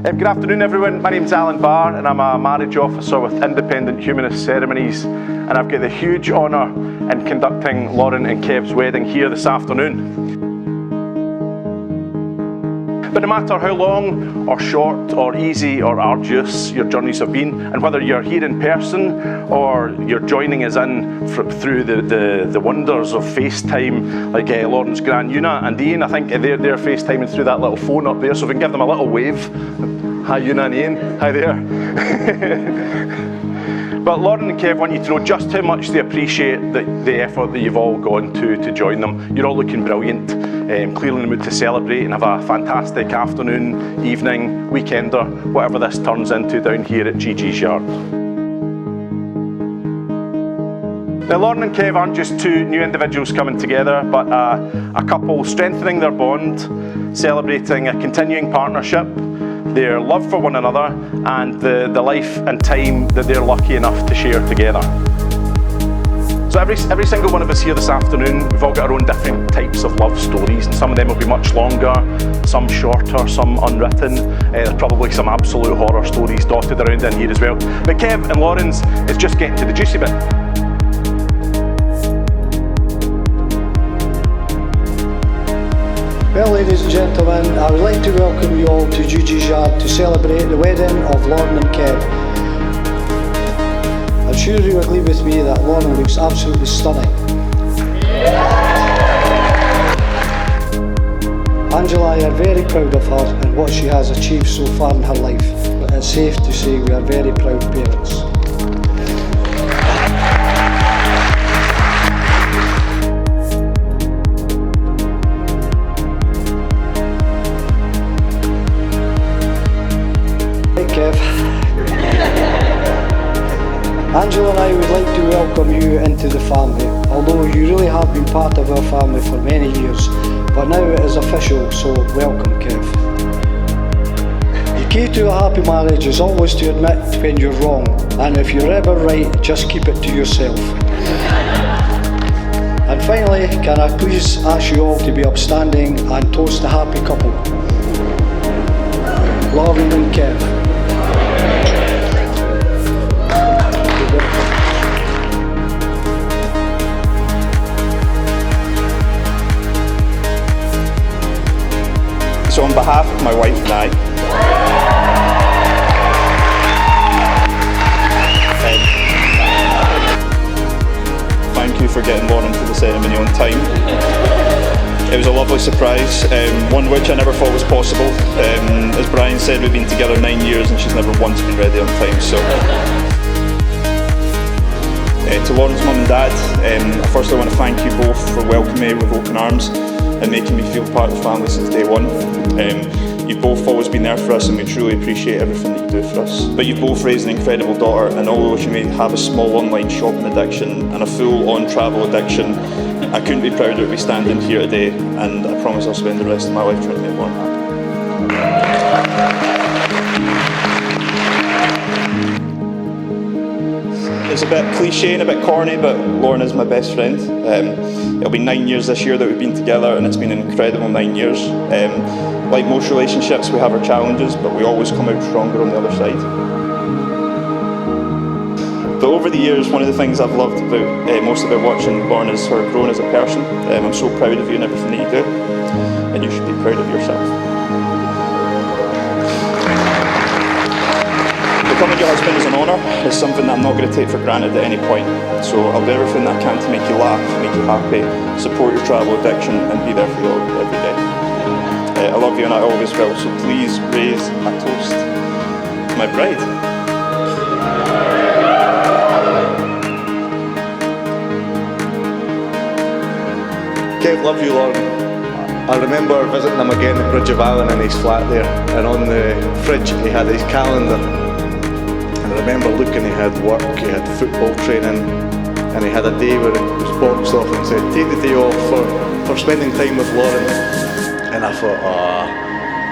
Good afternoon everyone, my name's Alan Barr and I'm a marriage officer with Independent Humanist Ceremonies, and I've got the huge honour in conducting Lauren and Kev's wedding here this afternoon. But no matter how long or short or easy or arduous your journeys have been, and whether you're here in person or you're joining us in through the wonders of FaceTime, like Lauren's Gran Una and Ian, I think they're FaceTiming through that little phone up there, so if we can give them a little wave. Hi Una and Ian, hi there. But Lauren and Kev want you to know just how much they appreciate the effort that you've all gone to join them. You're all looking brilliant, clearly in the mood to celebrate and have a fantastic afternoon, evening, weekend, or whatever this turns into down here at Gigi's Yard. Now Lauren and Kev aren't just two new individuals coming together, but a couple strengthening their bond, celebrating a continuing partnership, their love for one another, and the life and time that they're lucky enough to share together. So every single one of us here this afternoon, we've all got our own different types of love stories, and some of them will be much longer, some shorter, some unwritten. There's probably some absolute horror stories dotted around in here as well. But Kev and Lauren's is just getting to the juicy bit. Well, ladies and gentlemen, I would like to welcome you all to Gigi's Yard to celebrate the wedding of Lauren and Kev. I'm sure you agree with me that Lauren looks absolutely stunning. Angela and I are very proud of her and what she has achieved so far in her life. It's safe to say we are very proud parents. Kev. Angela and I would like to welcome you into the family, although you really have been part of our family for many years, but now it is official, so welcome Kev. The key to a happy marriage is always to admit when you're wrong, and if you're ever right, just keep it to yourself. And finally, can I please ask you all to be upstanding and toast a happy couple, Lauren and Kev. So on behalf of my wife and I, thank you for getting Lauren to the ceremony on time. It was a lovely surprise, one which I never thought was possible. As Brian said, we've been together 9 years and she's never once been ready on time. So, to Lauren's mum and dad, first I want to thank you both for welcoming me with open arms and making me feel part of the family since day one. You've both always been there for us and we truly appreciate everything that you do for us. But you've both raised an incredible daughter, and although she may have a small online shopping addiction and a full-on travel addiction, I couldn't be prouder to be standing here today, and I promise I'll spend the rest of my life trying to make Lauren happy. It's a bit cliche and a bit corny, but Lauren is my best friend. It'll be 9 years this year that we've been together, and it's been an incredible 9 years. Like most relationships, we have our challenges, but we always come out stronger on the other side. But over the years, one of the things I've loved most about watching Lauren is her growing as a person. I'm so proud of you and everything that you do, and you should be proud of yourself. Becoming your husband is an honour. It's something that I'm not going to take for granted at any point. So I'll do everything that I can to make you laugh, make you happy, support your travel addiction, and be there for you every day. I love you and I always will, so please raise a toast to my bride. Kev, love you, Lauren. I remember visiting him again at Bridge of Allen in his flat there, and on the fridge he had his calendar. And I remember looking, he had work, he had football training, and he had a day where it was boxed off and said, take the day off for spending time with Lauren. And I thought,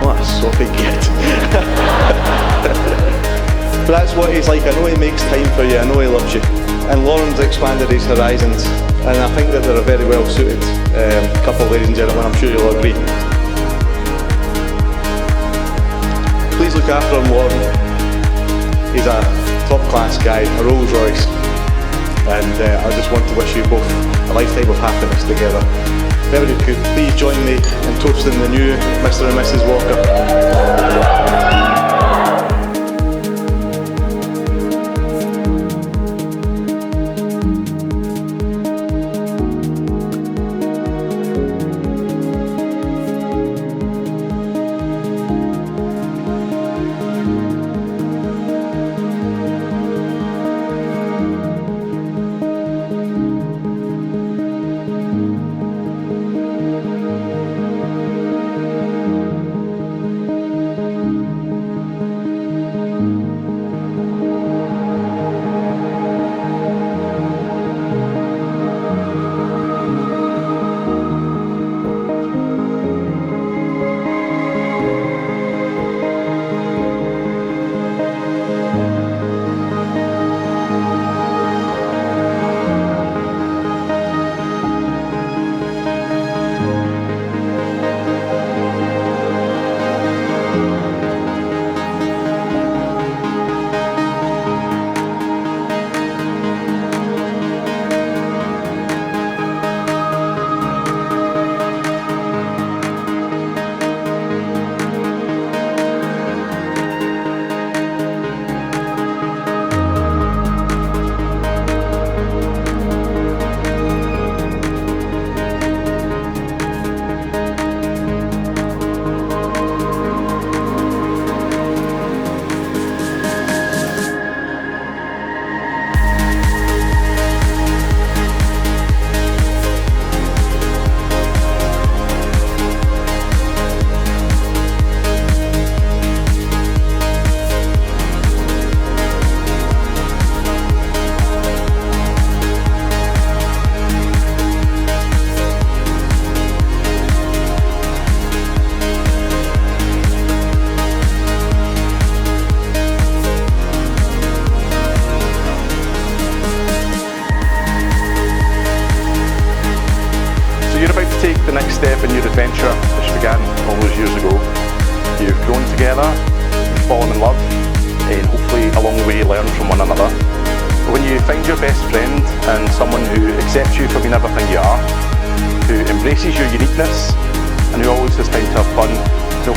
what a soppy kid. But that's what he's like. I know he makes time for you, I know he loves you. And Lauren's expanded his horizons, and I think that they're a very well suited couple, ladies and gentlemen, I'm sure you'll agree. please look after him, Lauren. He's a top-class guy, a Rolls Royce, and I just want to wish you both a lifetime of happiness together. If everybody could please join me in toasting the new Mr. and Mrs. Walker. Take the next step in your adventure, which began all those years ago. You've grown together, you've fallen in love, and hopefully along the way learn from one another. But when you find your best friend and someone who accepts you for being everything you are, who embraces your uniqueness, and who always has time to have fun,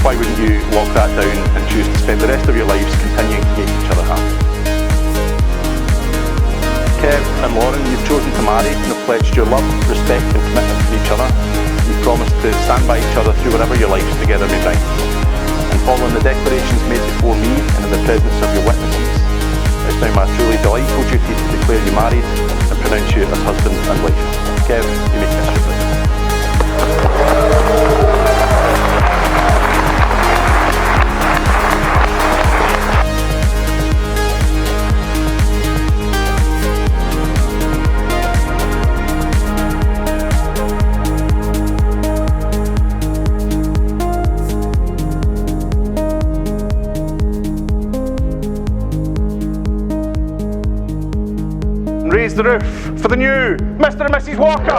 why wouldn't you lock that down and choose to spend the rest of your lives continuing to make each other happy? Kev and Lauren, you've chosen to marry and have pledged your love, respect and commitment to each other. You've promised to stand by each other through whatever your lives together may bring. And following the declarations made before me and in the presence of your witnesses, it's now my truly delightful duty to declare you married and pronounce you as husband and wife. Kev, you may kiss your bride. Raise the roof for the new Mr. and Mrs. Walker.